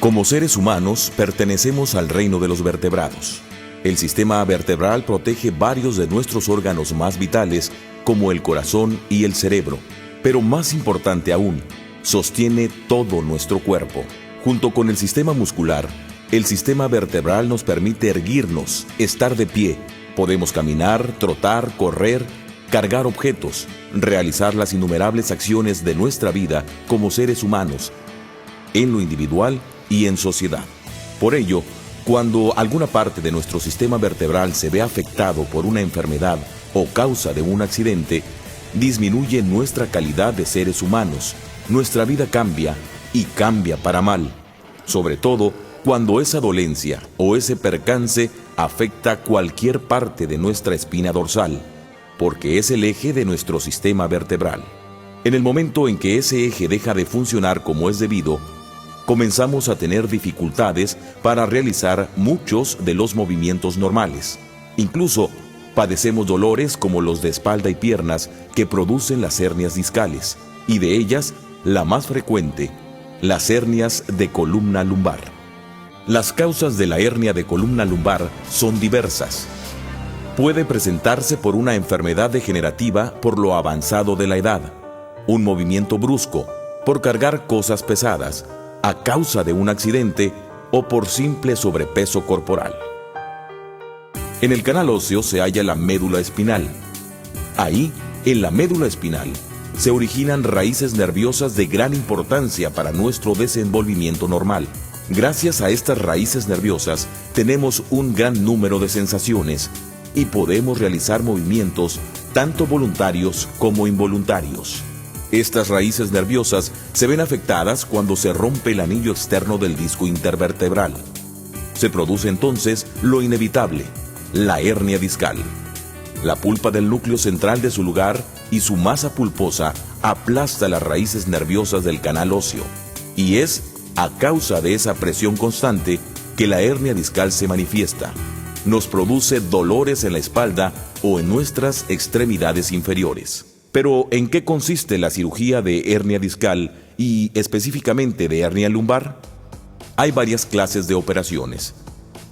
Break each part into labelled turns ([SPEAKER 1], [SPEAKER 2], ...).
[SPEAKER 1] Como seres humanos, pertenecemos al reino de los vertebrados. El sistema vertebral protege varios de nuestros órganos más vitales, como el corazón y el cerebro. Pero más importante aún, sostiene todo nuestro cuerpo. Junto con el sistema muscular, el sistema vertebral nos permite erguirnos, estar de pie. Podemos caminar, trotar, correr, cargar objetos, realizar las innumerables acciones de nuestra vida como seres humanos, en lo individual y en sociedad. Por ello, cuando alguna parte de nuestro sistema vertebral se ve afectado por una enfermedad o causa de un accidente, disminuye nuestra calidad de seres humanos, nuestra vida cambia y cambia para mal, sobre todo cuando esa dolencia o ese percance afecta cualquier parte de nuestra espina dorsal, porque es el eje de nuestro sistema vertebral. En el momento en que ese eje deja de funcionar como es debido, comenzamos a tener dificultades para realizar muchos de los movimientos normales. Incluso padecemos dolores como los de espalda y piernas que producen las hernias discales, y de ellas, la más frecuente, las hernias de columna lumbar. Las causas de la hernia de columna lumbar son diversas. Puede presentarse por una enfermedad degenerativa por lo avanzado de la edad, un movimiento brusco, por cargar cosas pesadas, a causa de un accidente o por simple sobrepeso corporal. En el canal óseo se halla la médula espinal. Ahí, en la médula espinal, se originan raíces nerviosas de gran importancia para nuestro desenvolvimiento normal. Gracias a estas raíces nerviosas, tenemos un gran número de sensaciones y podemos realizar movimientos tanto voluntarios como involuntarios. Estas raíces nerviosas se ven afectadas cuando se rompe el anillo externo del disco intervertebral. Se produce entonces lo inevitable, la hernia discal. La pulpa del núcleo central de su lugar y su masa pulposa aplasta las raíces nerviosas del canal óseo, y es a causa de esa presión constante que la hernia discal se manifiesta. Nos produce dolores en la espalda o en nuestras extremidades inferiores. Pero, ¿en qué consiste la cirugía de hernia discal y específicamente de hernia lumbar? Hay varias clases de operaciones.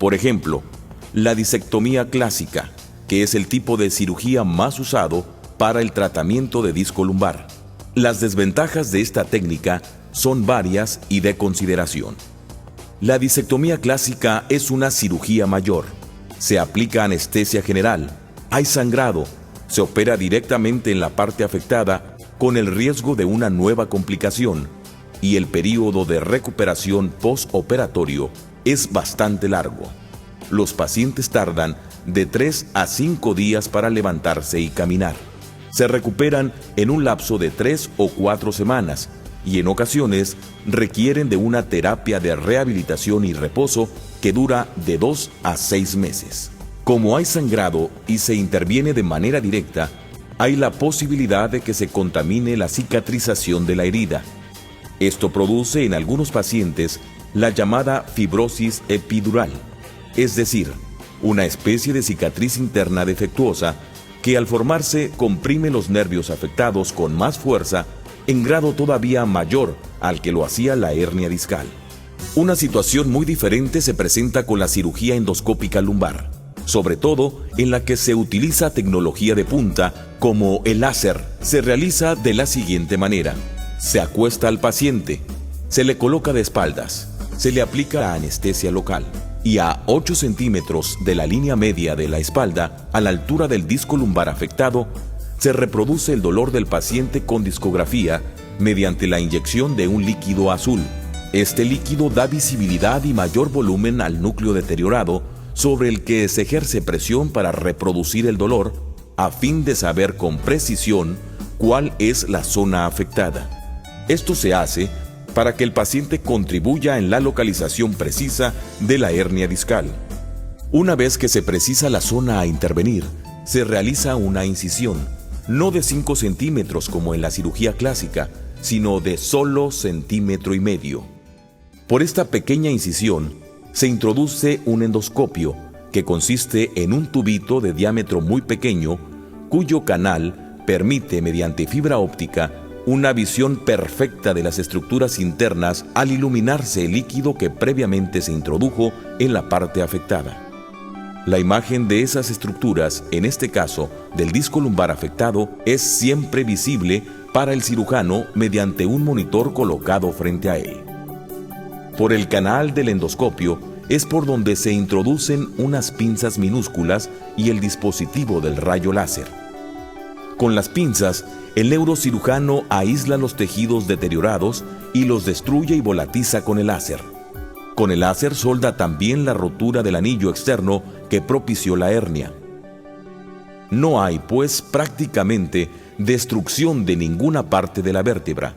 [SPEAKER 1] Por ejemplo, la disectomía clásica, que es el tipo de cirugía más usado para el tratamiento de disco lumbar. Las desventajas de esta técnica son varias y de consideración. La disectomía clásica es una cirugía mayor. Se aplica anestesia general, hay sangrado, se opera directamente en la parte afectada con el riesgo de una nueva complicación, y el período de recuperación postoperatorio es bastante largo. Los pacientes tardan de 3 a 5 días para levantarse y caminar. Se recuperan en un lapso de 3 o 4 semanas y en ocasiones requieren de una terapia de rehabilitación y reposo que dura de 2 a 6 meses. Como hay sangrado y se interviene de manera directa, hay la posibilidad de que se contamine la cicatrización de la herida. Esto produce en algunos pacientes la llamada fibrosis epidural, es decir, una especie de cicatriz interna defectuosa que al formarse comprime los nervios afectados con más fuerza en grado todavía mayor al que lo hacía la hernia discal. Una situación muy diferente se presenta con la cirugía endoscópica lumbar, sobre todo en la que se utiliza tecnología de punta como el láser. Se realiza de la siguiente manera: se acuesta al paciente, se le coloca de espaldas, se le aplica la anestesia local y a 8 centímetros de la línea media de la espalda, a la altura del disco lumbar afectado, se reproduce el dolor del paciente con discografía mediante la inyección de un líquido azul. Este líquido da visibilidad y mayor volumen al núcleo deteriorado, sobre el que se ejerce presión para reproducir el dolor, a fin de saber con precisión cuál es la zona afectada. Esto se hace para que el paciente contribuya en la localización precisa de la hernia discal. Una vez que se precisa la zona a intervenir, se realiza una incisión, no de 5 centímetros como en la cirugía clásica, sino de solo 1,5 centímetros. Por esta pequeña incisión, se introduce un endoscopio, que consiste en un tubito de diámetro muy pequeño, cuyo canal permite mediante fibra óptica una visión perfecta de las estructuras internas al iluminarse el líquido que previamente se introdujo en la parte afectada. La imagen de esas estructuras, en este caso del disco lumbar afectado, es siempre visible para el cirujano mediante un monitor colocado frente a él. Por el canal del endoscopio es por donde se introducen unas pinzas minúsculas y el dispositivo del rayo láser. Con las pinzas, el neurocirujano aísla los tejidos deteriorados y los destruye y volatiza con el láser. Con el láser solda también la rotura del anillo externo que propició la hernia. No hay, pues, prácticamente destrucción de ninguna parte de la vértebra.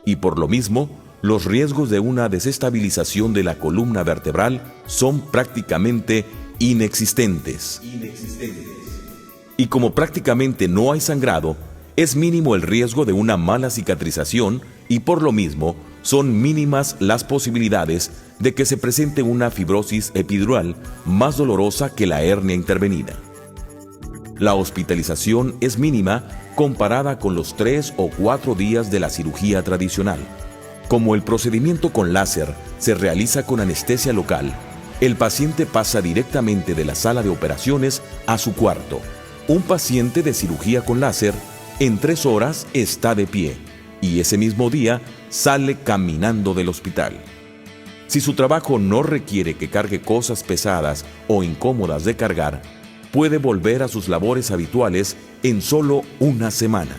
[SPEAKER 1] Y por lo mismo, los riesgos de una desestabilización de la columna vertebral son prácticamente inexistentes. Y como prácticamente no hay sangrado, es mínimo el riesgo de una mala cicatrización y por lo mismo son mínimas las posibilidades de que se presente una fibrosis epidural más dolorosa que la hernia intervenida. La hospitalización es mínima comparada con los 3 o 4 días de la cirugía tradicional. Como el procedimiento con láser se realiza con anestesia local, el paciente pasa directamente de la sala de operaciones a su cuarto. Un paciente de cirugía con láser en 3 horas está de pie y ese mismo día sale caminando del hospital. Si su trabajo no requiere que cargue cosas pesadas o incómodas de cargar, puede volver a sus labores habituales en solo una semana.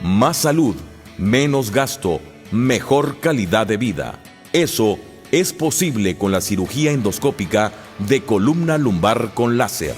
[SPEAKER 1] Más salud, menos gasto, mejor calidad de vida. Eso es posible con la cirugía endoscópica de columna lumbar con láser.